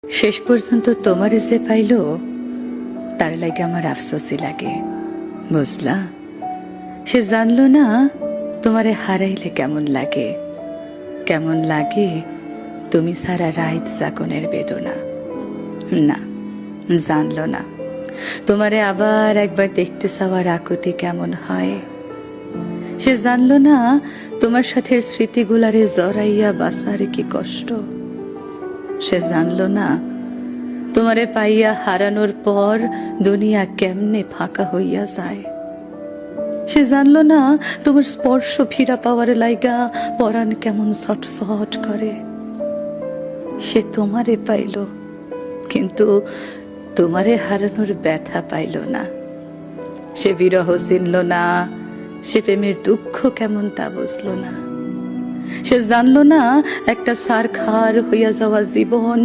শেষ পর্যন্ত তোমারে যে পাইল তার লাগে আমার আফসোসই লাগে, বুঝলা? সে জানলো না তোমারে হারাইলে কেমন লাগে, কেমন লাগে তুমি সারা রাত জাগনের বেদনা। না, জানলো না তোমারে আবার একবার দেখতে চাওয়ার আকুতি কেমন হয়। সে জানলো না তোমার সাথে স্মৃতিগুলারে জড়াইয়া বাঁচার কি কষ্ট। সে জানলো না তোমারে পাইয়া হারানোর পর দুনিয়া কেমনে ফাঁকা হইয়া যায়। সে জানলো না তোমার স্পর্শ ফিরা পাওয়ার লাইগা পরাণ কেমন ছটফট করে। সে তোমারে পাইল, কিন্তু তোমারে হারানোর ব্যথা পাইল না। সে বিরহ চিনল না, সে প্রেমের দুঃখ কেমন তা বুঝল না। সে জানলো না একটা ছারখার হইয়া যাওয়া জীবন